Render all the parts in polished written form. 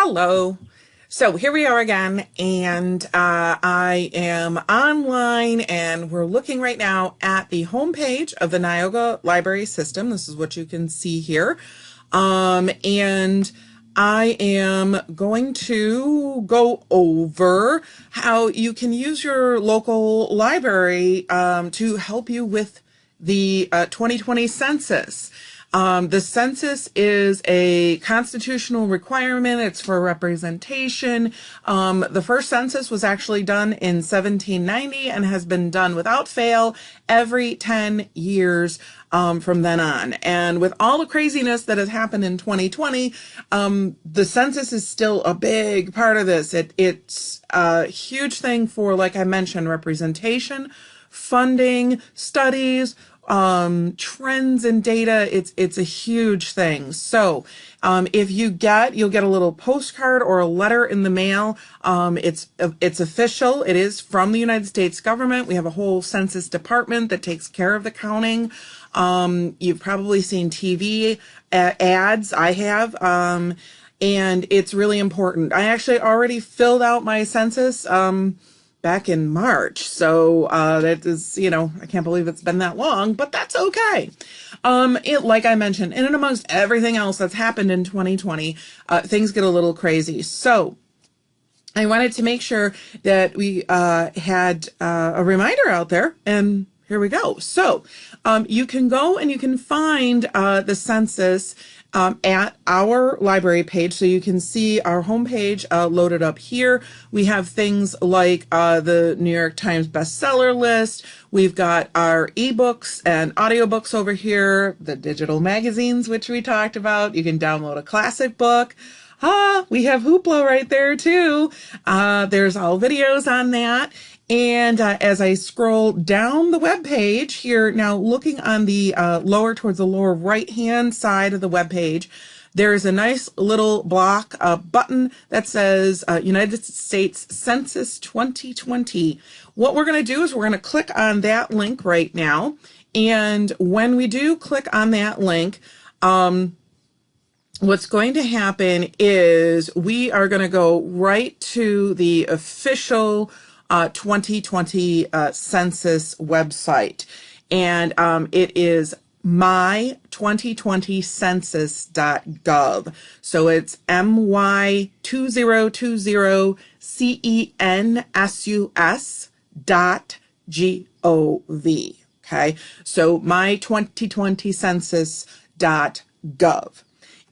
Hello. So here we are again, and I am online, and we're looking right now at the homepage of the Niagara Library System. This is what you can see here. And I am going to go over how you can use your local library to help you with the 2020 census. The census is a constitutional requirement. It's for representation. The first census was actually done in 1790 and has been done without fail every 10 years from then on. And with all the craziness that has happened in 2020, the census is still a big part of this. It's a huge thing for, like I mentioned, representation, funding, studies, trends and data. It's a huge thing. So, if you'll get a little postcard or a letter in the mail. It's official. It is from the United States government. We have a whole census department that takes care of the counting. You've probably seen TV ads. I have, and it's really important. I actually already filled out my census, back in March. So that is, I can't believe it's been that long, but that's okay. Like I mentioned, in and amongst everything else that's happened in 2020, things get a little crazy. So I wanted to make sure that we had a reminder out there, and here we go. So you can go and you can find the census at our library page. So you can see our homepage loaded up here. We have things like the New York Times bestseller list. We've got our ebooks and audiobooks over here, the digital magazines, which we talked about. You can download a classic book. We have Hoopla right there too. There's all videos on that. And as I scroll down the web page here, now looking on the towards the lower right-hand side of the web page, there's a nice little block button that says United States Census 2020. What we're going to do is we're going to click on that link right now. And when we do click on that link, what's going to happen is we are going to go right to the official 2020 census website, and it is my2020census.gov. So it's my2020census.gov. Okay, so my2020census.gov.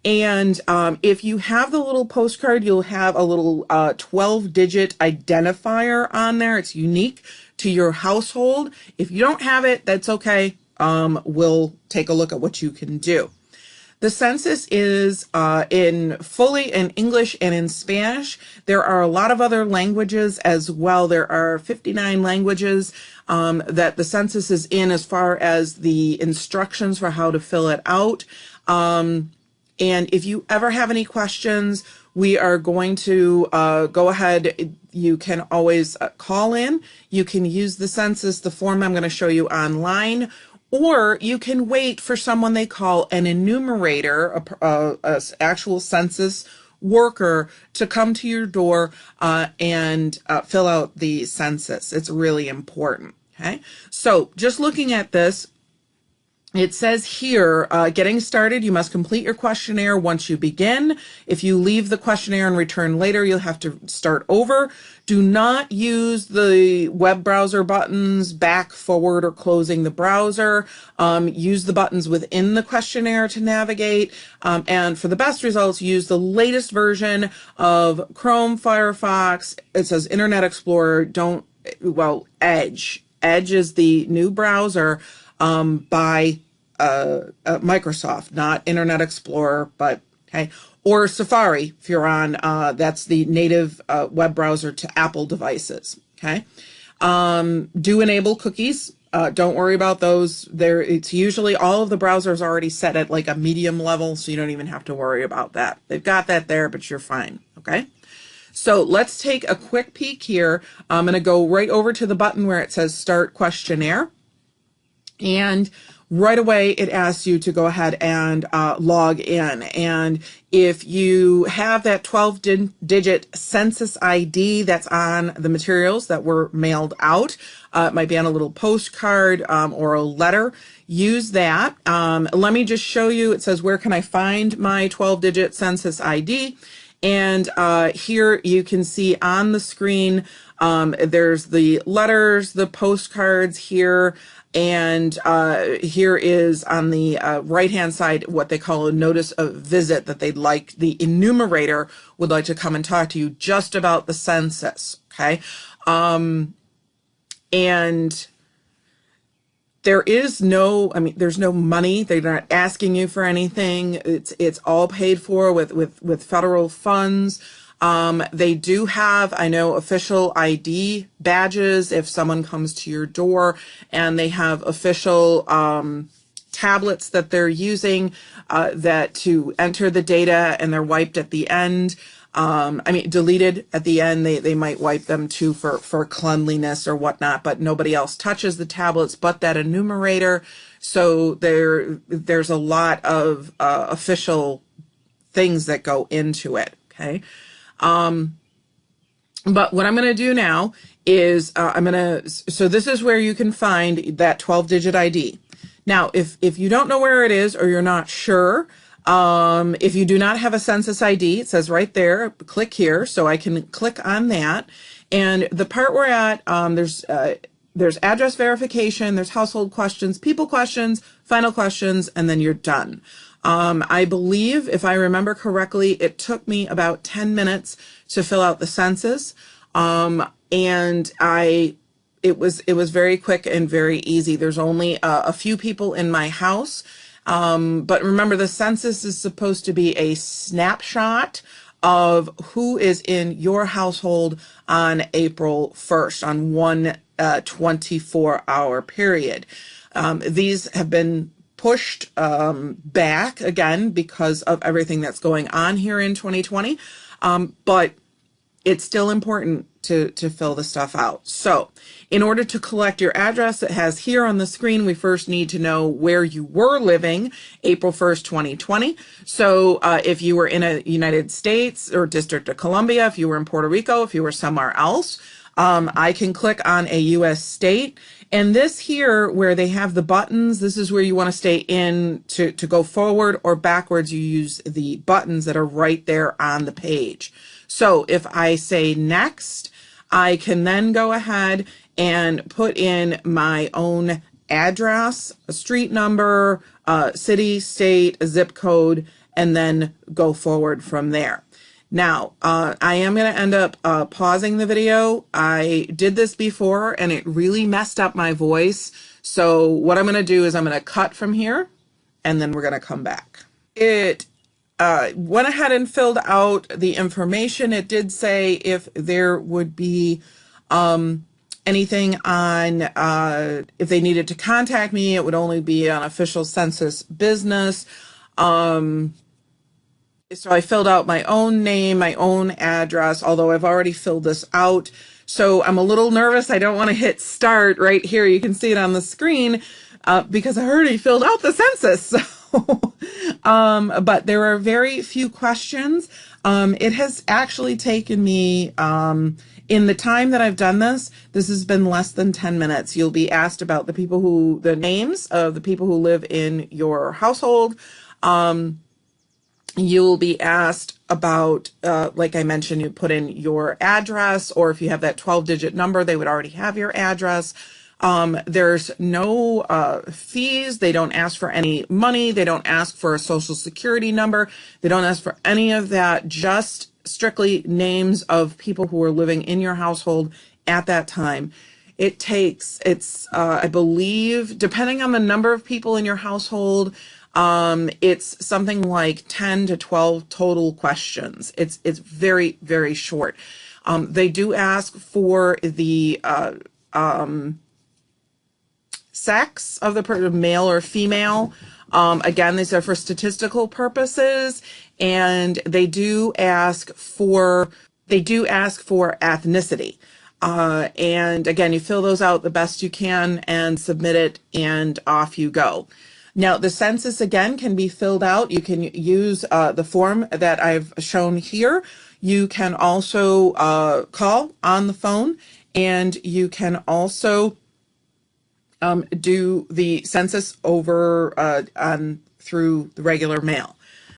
And if you have the little postcard, you'll have a little 12-digit identifier on there. It's unique to your household. If you don't have it, that's okay. We'll take a look at what you can do. The census is fully in English and in Spanish. There are a lot of other languages as well. There are 59 languages that the census is in as far as the instructions for how to fill it out. And if you ever have any questions, we are going to go ahead. You can always call in. You can use the census, the form I'm going to show you online, or you can wait for someone they call an enumerator, a actual census worker, to come to your door and fill out the census. It's really important. Okay, so just looking at this, it says here, getting started, you must complete your questionnaire once you begin. If you leave the questionnaire and return later, you'll have to start over. Do not use the web browser buttons, back, forward, or closing the browser. Use the buttons within the questionnaire to navigate. And for the best results, use the latest version of Chrome, Firefox. It says Internet Explorer. Edge. Edge is the new browser by Microsoft, not Internet Explorer, but okay, or Safari if you're on. That's the native web browser to Apple devices. Okay, do enable cookies. Don't worry about those. It's usually all of the browsers already set at like a medium level, so you don't even have to worry about that. They've got that there, but you're fine. Okay. So let's take a quick peek here. I'm going to go right over to the button where it says Start Questionnaire. And right away it asks you to go ahead and log in. And if you have that 12-digit census ID that's on the materials that were mailed out, it might be on a little postcard or a letter, use that. Let me just show you. It says, where can I find my 12-digit census ID? And here you can see on the screen, there's the letters, the postcards here, and here is on the right-hand side what they call a notice of visit, that they'd like, the enumerator would like to come and talk to you just about the census, okay? And there is no, there's no money. They're not asking you for anything. It's all paid for with federal funds. They do have, I know, official ID badges if someone comes to your door, and they have official tablets that they're using that to enter the data, and they're wiped at the end. Deleted at the end. They might wipe them too for cleanliness or whatnot, but nobody else touches the tablets but that enumerator. So there's a lot of official things that go into it. Okay. But what I'm going to do now is so this is where you can find that 12-digit ID. Now, if you don't know where it is, or you're not sure, if you do not have a census ID, it says right there, click here. So I can click on that. And the part we're at, there's address verification, there's household questions, people questions, final questions, and then you're done. I believe, if I remember correctly, it took me about 10 minutes to fill out the census. And it was very quick and very easy. There's only a few people in my house. But remember, the census is supposed to be a snapshot of who is in your household on April 1st, on one 24-hour period. These have been pushed back again because of everything that's going on here in 2020. But it's still important to fill the stuff out. So in order to collect your address, it has here on the screen, we first need to know where you were living April 1st, 2020. So if you were in a United States or District of Columbia, if you were in Puerto Rico, if you were somewhere else, I can click on a U.S. state. And this here, where they have the buttons, this is where you want to stay in to go forward or backwards. You use the buttons that are right there on the page. So if I say next, I can then go ahead and put in my own address, a street number, city, state, a zip code, and then go forward from there. Now, I am going to end up pausing the video. I did this before and it really messed up my voice. So what I'm going to do is I'm going to cut from here and then we're going to come back. It went ahead and filled out the information. It did say if there would be anything on, if they needed to contact me, it would only be on official census business. So I filled out my own name, my own address, although I've already filled this out. So I'm a little nervous. I don't want to hit start right here. You can see it on the screen because I already filled out the census. So, but there are very few questions. It has actually taken me, in the time that I've done this has been less than 10 minutes. You'll be asked about the names of the people who live in your household. You'll be asked about, like I mentioned, you put in your address, or if you have that 12-digit number, they would already have your address. There's no fees. They don't ask for any money. They don't ask for a social security number. They don't ask for any of that, just strictly names of people who are living in your household at that time. I believe, depending on the number of people in your household, it's something like 10 to 12 total questions. It's very, very short. They do ask for the sex of the person, male or female. Again, these are for statistical purposes, and they do ask for ethnicity. And again, you fill those out the best you can and submit it, and off you go. Now, the census again can be filled out. You can use the form that I've shown here. You can also call on the phone, and you can also do the census over through the regular mail.